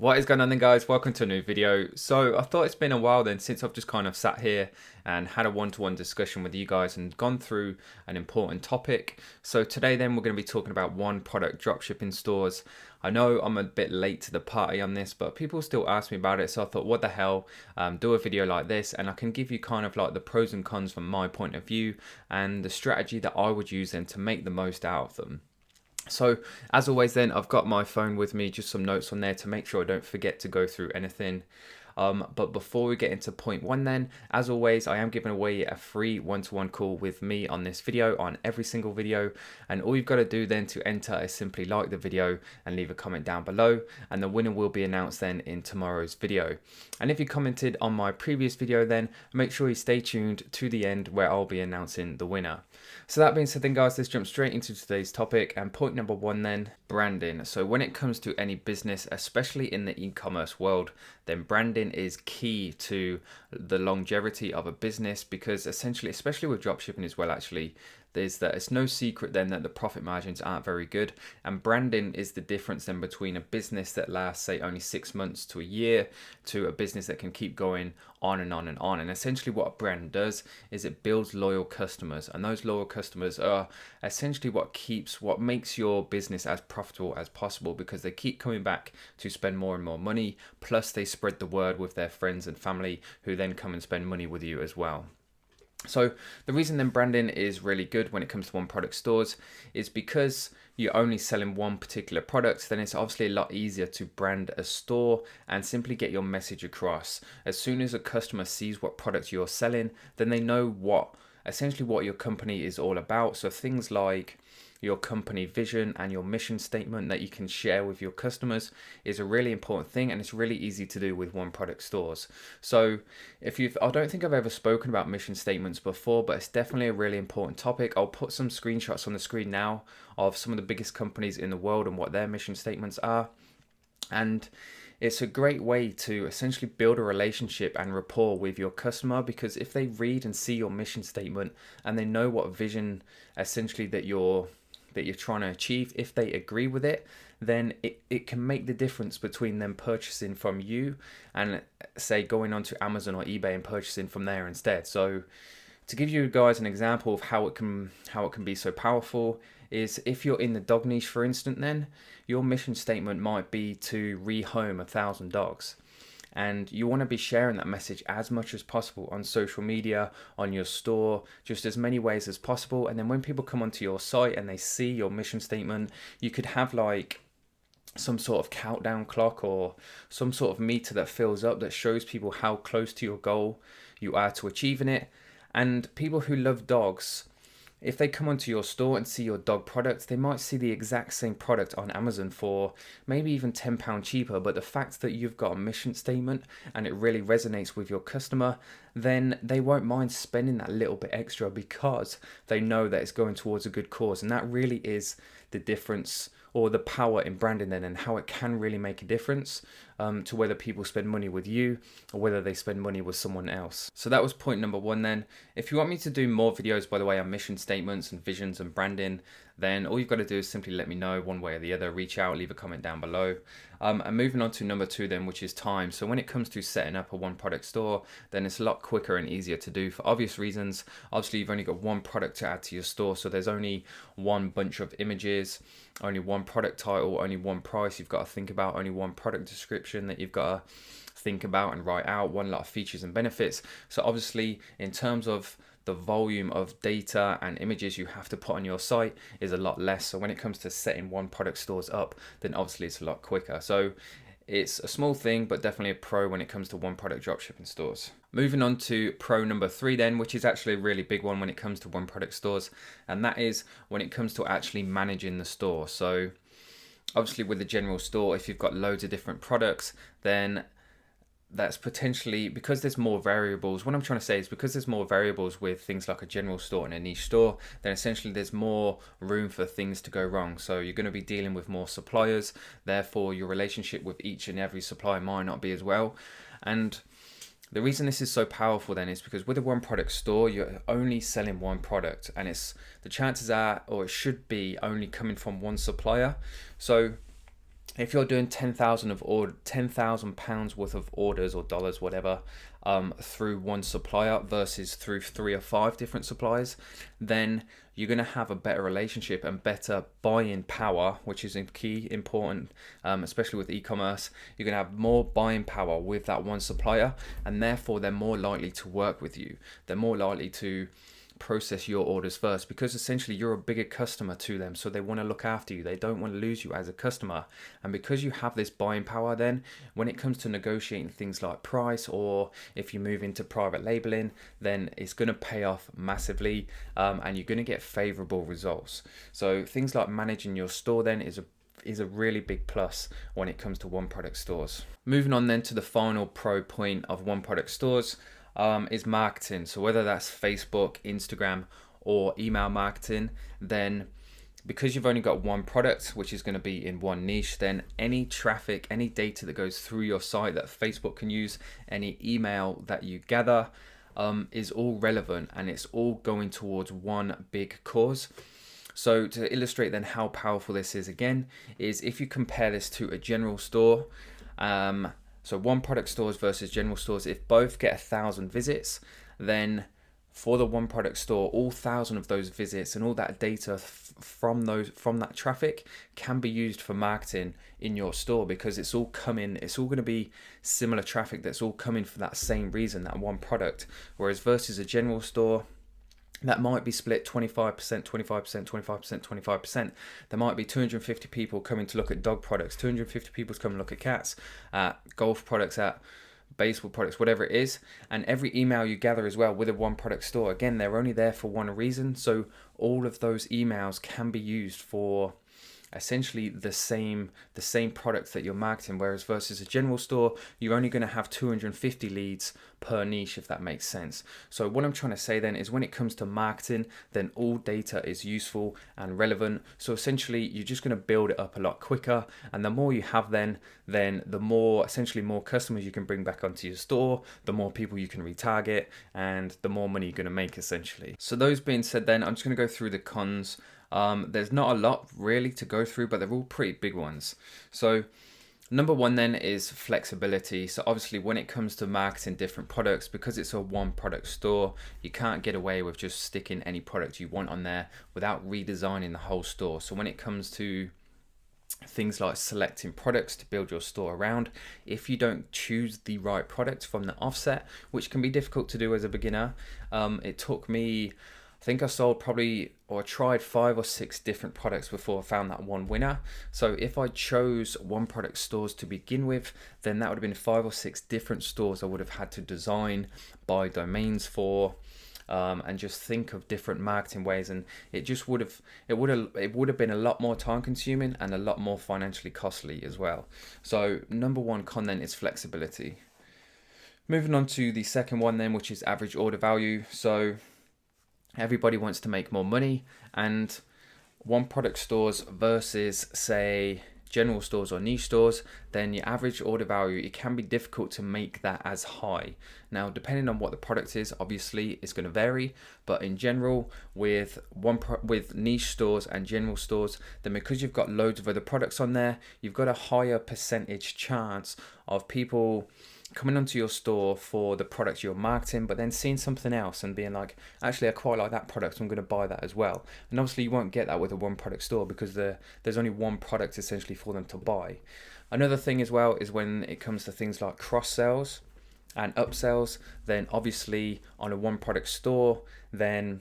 What is going on then, guys? Welcome to a new video. So I thought it's been a while then since I've just kind of sat here and had a one-to-one discussion with you guys and gone through an important topic. So today then we're going to be talking about one product dropshipping stores. I know I'm a bit late to the party on this, but people still ask me about it. So I thought, what the hell, do a video like this and I can give you kind of like the pros and cons from my point of view and the strategy that I would use then to make the most out of them. So as always then, I've got my phone with me, just some notes on there to make sure I don't forget to go through anything. But before we get into point one then, as always, I am giving away a free one-to-one call with me on this video, on every single video. And all you've got to do then to enter is simply like the video and leave a comment down below. And the winner will be announced then in tomorrow's video. And if you commented on my previous video then, make sure you stay tuned to the end where I'll be announcing the winner. So that being said then guys, let's jump straight into today's topic. And point number one then, branding. So when it comes to any business, especially in the e-commerce world, then branding is key to the longevity of a business, because essentially, especially with dropshipping as well, actually, there's that it's no secret then that the profit margins aren't very good, and branding is the difference then between a business that lasts say only 6 months to a year to a business that can keep going on and on and on. And essentially what a brand does is it builds loyal customers, and those loyal customers are essentially what makes your business as profitable as possible, because they keep coming back to spend more and more money, plus they spread the word with their friends and family who then come and spend money with you as well. So the reason then branding is really good when it comes to one product stores is because you're only selling one particular product, then it's obviously a lot easier to brand a store and simply get your message across. As soon as a customer sees what product you're selling, then they know essentially what your company is all about. So things like your company vision and your mission statement that you can share with your customers is a really important thing, and it's really easy to do with one product stores. So I don't think I've ever spoken about mission statements before, but it's definitely a really important topic. I'll put some screenshots on the screen now of some of the biggest companies in the world and what their mission statements are. And it's a great way to essentially build a relationship and rapport with your customer, because if they read and see your mission statement and they know what vision essentially that you're trying to achieve, if they agree with it, then it can make the difference between them purchasing from you and say going onto Amazon or eBay and purchasing from there instead. So to give you guys an example of how it can be so powerful is if you're in the dog niche, for instance, then your mission statement might be to rehome 1,000 dogs. And you want to be sharing that message as much as possible on social media, on your store, just as many ways as possible. And then when people come onto your site and they see your mission statement, you could have like some sort of countdown clock or some sort of meter that fills up that shows people how close to your goal you are to achieving it. And people who love dogs, if they come onto your store and see your dog products, they might see the exact same product on Amazon for maybe even £10 cheaper. But the fact that you've got a mission statement and it really resonates with your customer, then they won't mind spending that little bit extra because they know that it's going towards a good cause. And that really is the difference, or the power in branding then, and how it can really make a difference to whether people spend money with you or whether they spend money with someone else. So that was point number one then. If you want me to do more videos, by the way, on mission statements and visions and branding, then all you've got to do is simply let me know one way or the other, reach out, leave a comment down below. And moving on to number two then, which is time. So when it comes to setting up a one product store, then it's a lot quicker and easier to do for obvious reasons. Obviously, you've only got one product to add to your store, so there's only one bunch of images, only one product title, only one price you've got to think about, only one product description that you've got to think about and write out, one lot of features and benefits. So obviously, in terms of the volume of data and images you have to put on your site is a lot less. So when it comes to setting one product stores up, then obviously it's a lot quicker. So it's a small thing, but definitely a pro when it comes to one product dropshipping stores. Moving on to pro number three then, which is actually a really big one when it comes to one product stores. And that is when it comes to actually managing the store. So obviously with the general store, if you've got loads of different products, then that's potentially, because there's more variables. What I'm trying to say is because there's more variables with things like a general store and a niche store, then essentially there's more room for things to go wrong. So you're going to be dealing with more suppliers, therefore your relationship with each and every supplier might not be as well. And the reason this is so powerful then is because with a one product store, you're only selling one product, and the chances are, or it should be, only coming from one supplier. So if you're doing 10,000 of order, £10,000 worth of orders or dollars, whatever, through one supplier versus through 3 or 5 different suppliers, then you're going to have a better relationship and better buying power, which is important, especially with e-commerce. You're going to have more buying power with that one supplier, and therefore they're more likely to work with you. They're more likely to process your orders first, because essentially you're a bigger customer to them, so they want to look after you. They don't want to lose you as a customer. And because you have this buying power, then when it comes to negotiating things like price, or if you move into private labeling, then it's going to pay off massively, and you're going to get favorable results. So things like managing your store then is a really big plus when it comes to one product stores. Moving on then to the final pro point of one product stores, is marketing. So whether that's Facebook, Instagram, or email marketing, then because you've only got one product, which is going to be in one niche, then any traffic, any data that goes through your site that Facebook can use, any email that you gather, is all relevant, and it's all going towards one big cause. So to illustrate then how powerful this is, again, is if you compare this to a general store, so one product stores versus general stores, if both get 1,000 visits, then for the one product store, all 1,000 of those visits and all that data from that traffic can be used for marketing in your store, because it's all going to be similar traffic that's all coming for that same reason, that one product. Whereas versus a general store, that might be split 25%, 25%, 25%, 25%. There might be 250 people coming to look at dog products, 250 people coming to look at cats, golf products, at baseball products, whatever it is. And every email you gather as well with a one product store, again, they're only there for one reason. So all of those emails can be used for essentially the same products that you're marketing. Whereas versus a general store, you're only going to have 250 leads per niche, if that makes sense. So what I'm trying to say then is, when it comes to marketing, then all data is useful and relevant. So essentially you're just going to build it up a lot quicker, and the more you have then the more customers you can bring back onto your store, the more people you can retarget, and the more money you're going to make, essentially. So those being said, then I'm just going to go through the cons. There's not a lot really to go through, but they're all pretty big ones. So number one then is flexibility. So obviously when it comes to marketing different products, because it's a one product store, you can't get away with just sticking any product you want on there without redesigning the whole store. So when it comes to things like selecting products to build your store around, if you don't choose the right product from the offset, which can be difficult to do as a beginner, it took me, I think I sold tried 5 or 6 different products before I found that one winner. So if I chose one product stores to begin with, then that would have been 5 or 6 different stores I would have had to design, buy domains for, and just think of different marketing ways, and it would have been a lot more time consuming and a lot more financially costly as well. So number one con then is flexibility. Moving on to the second one then, which is average order value. So everybody wants to make more money, and one product stores versus, say, general stores or niche stores, then your average order value, it can be difficult to make that as high. Now, depending on what the product is, obviously it's going to vary, but in general, with niche stores and general stores, then because you've got loads of other products on there, you've got a higher percentage chance of people coming onto your store for the product you're marketing, but then seeing something else and being like, actually, I quite like that product, so I'm going to buy that as well. And obviously you won't get that with a one product store, because there's only one product essentially for them to buy. Another thing as well is when it comes to things like cross sells and upsells, then obviously on a one product store, then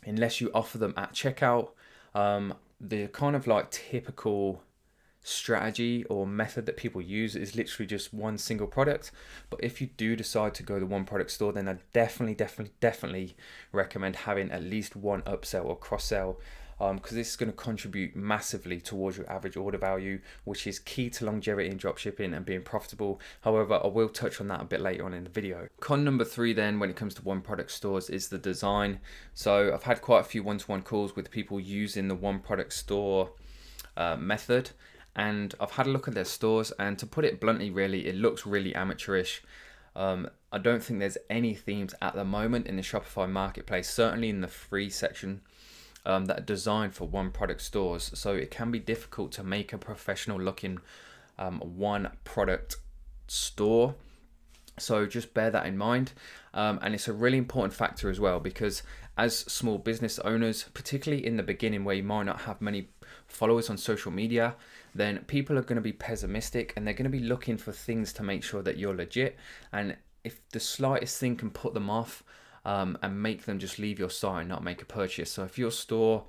unless you offer them at checkout, the kind of like typical strategy or method that people use is literally just one single product. But if you do decide to go the one product store, then I definitely recommend having at least one upsell or cross sell, because this is going to contribute massively towards your average order value, which is key to longevity in dropshipping and being profitable. However, I will touch on that a bit later on in the video. Con number 3 then, when it comes to one product stores, is the design. So I've had quite a few one-to-one calls with people using the one product store method, and I've had a look at their stores, and to put it bluntly, really, it looks really amateurish. I don't think there's any themes at the moment in the Shopify marketplace, certainly in the free section. that are designed for one product stores. So it can be difficult to make a professional looking one product store. So just bear that in mind. And it's a really important factor as well, because as small business owners, particularly in the beginning where you might not have many followers on social media, then people are going to be pessimistic and they're going to be looking for things to make sure that you're legit. And if the slightest thing can put them off and make them just leave your site and not make a purchase. So if your store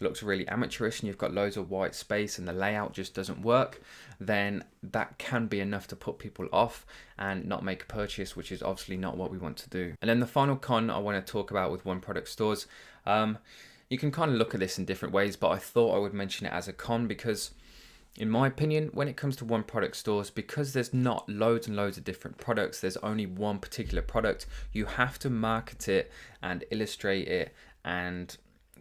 looks really amateurish and you've got loads of white space and the layout just doesn't work, then that can be enough to put people off and not make a purchase, which is obviously not what we want to do. And then the final con I want to talk about with one product stores, you can kind of look at this in different ways, but I thought I would mention it as a con because in my opinion, when it comes to one product stores, because there's not loads and loads of different products, there's only one particular product, you have to market it and illustrate it and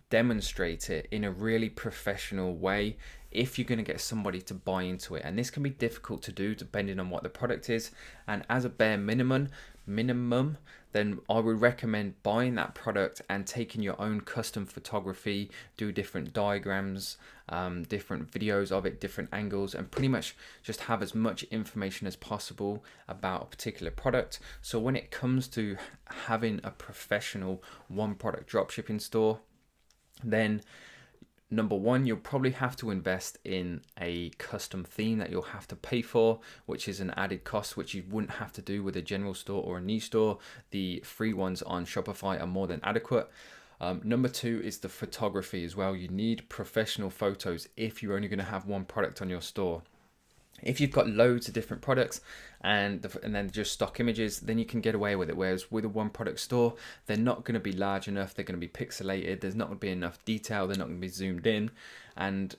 demonstrate it in a really professional way if you're going to get somebody to buy into it. And this can be difficult to do depending on what the product is. And as a bare minimum, then I would recommend buying that product and taking your own custom photography, do different diagrams, different videos of it, different angles, and pretty much just have as much information as possible about a particular product. So when it comes to having a professional one product dropshipping store, then number one, you'll probably have to invest in a custom theme that you'll have to pay for, which is an added cost, which you wouldn't have to do with a general store or a niche store. The free ones on Shopify are more than adequate. Number two is the photography as well. You need professional photos if you're only going to have one product on your store. If you've got loads of different products and then just stock images, then you can get away with it. Whereas with a one product store, they're not going to be large enough. They're going to be pixelated. There's not going to be enough detail. They're not going to be zoomed in. And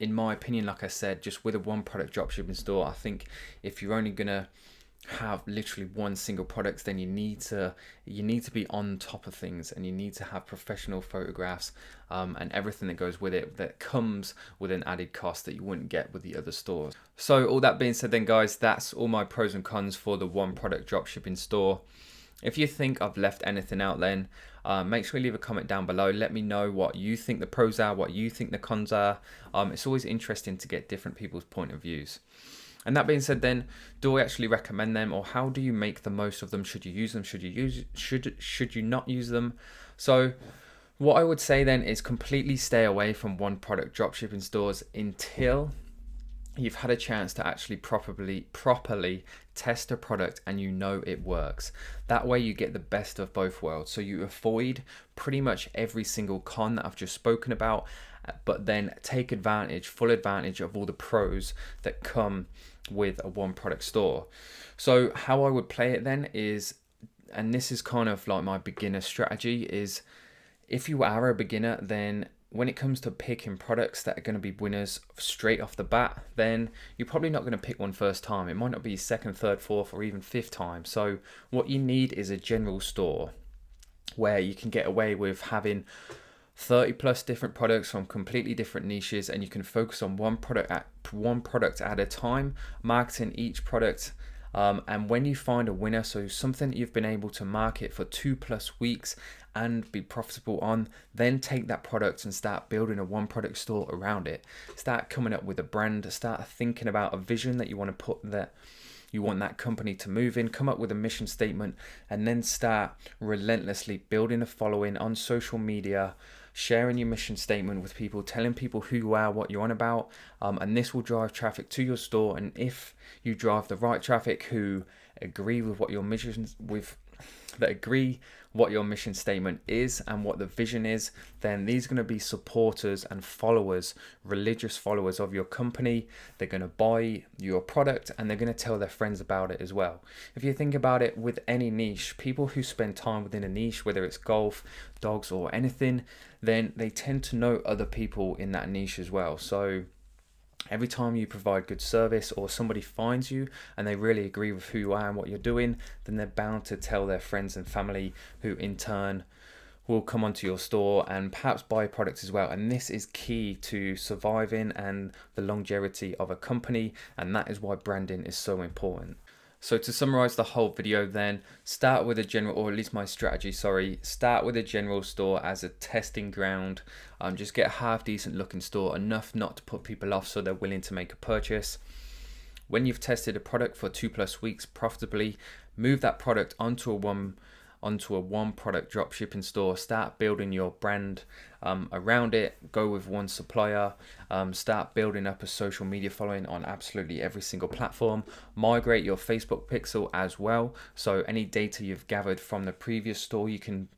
in my opinion, like I said, just with a one product dropshipping store, I think if you're only going to have literally one single product, then you need to be on top of things, and you need to have professional photographs and everything that goes with it, that comes with an added cost that you wouldn't get with the other stores. So all that being said then, guys, that's all my pros and cons for the one product dropshipping store. If you think I've left anything out, then make sure you leave a comment down below. Let me know what you think the pros are, what you think the cons are. It's always interesting to get different people's point of views. And that being said then, do I actually recommend them, or how do you make the most of them? Should you use them? Should you not use them? So what I would say then is completely stay away from one product dropshipping stores until you've had a chance to actually properly test a product and you know it works. That way you get the best of both worlds. So you avoid pretty much every single con that I've just spoken about, but then take full advantage of all the pros that come with a one product store. So how I would play it then is, and this is kind of like my beginner strategy, is if you are a beginner, then when it comes to picking products that are going to be winners straight off the bat, then you're probably not going to pick one first time. It might not be second, third, fourth, or even fifth time. So what you need is a general store where you can get away with having 30 plus different products from completely different niches, and you can focus on one product at a time, marketing each product. And when you find a winner, so something that you've been able to market for 2+ weeks and be profitable on, then take that product and start building a one product store around it. Start coming up with a brand, start thinking about a vision that you want to put that you want that company to move in, come up with a mission statement, and then start relentlessly building a following on social media, sharing your mission statement with people, telling people who you are, what you're on about, and this will drive traffic to your store. And if you drive the right traffic who agree with what your mission statement is and what the vision is, then these are going to be supporters and followers, religious followers of your company. They're going to buy your product and they're going to tell their friends about it as well. If you think about it, with any niche, people who spend time within a niche, whether it's golf, dogs, or anything, then they tend to know other people in that niche as well. So every time you provide good service or somebody finds you and they really agree with who you are and what you're doing, then they're bound to tell their friends and family, who in turn will come onto your store and perhaps buy products as well. And this is key to surviving and the longevity of a company, and that is why branding is so important. So to summarize the whole video then, start with a general, or at least my strategy, sorry, start with a general store as a testing ground. Just get a half decent looking store, enough not to put people off so they're willing to make a purchase. When you've tested a product for 2+ weeks profitably, move that product onto a one product dropshipping store. Start building your brand around it. Go with one supplier. Start building up a social media following on absolutely every single platform. Migrate your Facebook pixel as well, so any data you've gathered from the previous store you can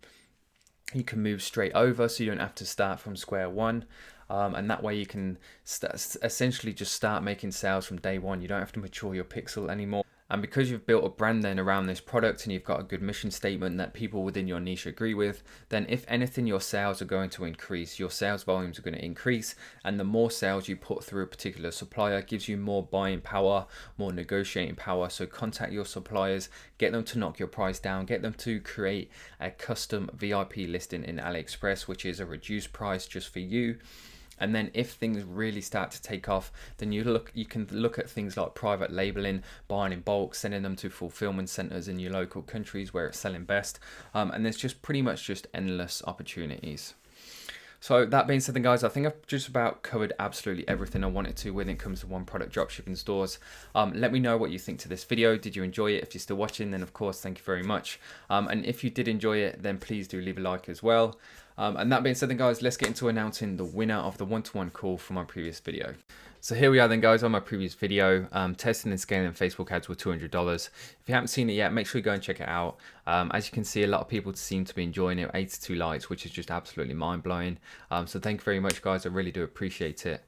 move straight over, so you don't have to start from square one. And that way you can essentially just start making sales from day one. You don't have to mature your pixel anymore. And because you've built a brand then around this product and you've got a good mission statement that people within your niche agree with, then if anything, your sales are going to increase. Your sales volumes are going to increase, and the more sales you put through a particular supplier gives you more buying power, more negotiating power. So contact your suppliers, get them to knock your price down, get them to create a custom VIP listing in AliExpress, which is a reduced price just for you. And then if things really start to take off, then you can look at things like private labeling, buying in bulk, sending them to fulfillment centers in your local countries where it's selling best. And there's just pretty much just endless opportunities. So that being said then guys, I think I've just about covered absolutely everything I wanted to when it comes to one product dropshipping stores. Let me know what you think to this video. Did you enjoy it? If you're still watching, then of course, thank you very much. And if you did enjoy it, then please do leave a like as well. And that being said then guys, let's get into announcing the winner of the one-to-one call from my previous video. So here we are then guys on my previous video, testing and scaling Facebook ads with $200. If you haven't seen it yet, make sure you go and check it out. As you can see, a lot of people seem to be enjoying it, 82 likes, which is just absolutely mind-blowing. So thank you very much guys, I really do appreciate it.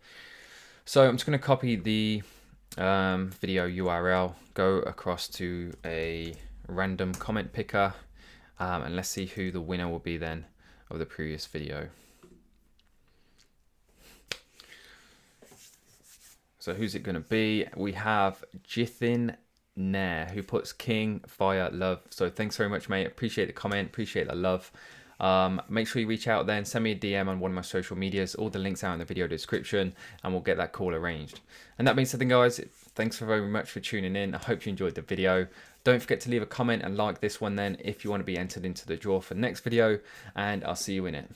So I'm just going to copy the video URL, go across to a random comment picker, and let's see who the winner will be then of the previous video. So who's it going to be? We have Jithin Nair, who puts King, Fire, Love. So thanks very much, mate. Appreciate the comment, appreciate the love. Make sure you reach out then, send me a DM on one of my social medias, all the links out in the video description, and we'll get that call arranged. And that being said then guys, thanks very much for tuning in. I hope you enjoyed the video. Don't forget to leave a comment and like this one then if you want to be entered into the draw for the next video, and I'll see you in it.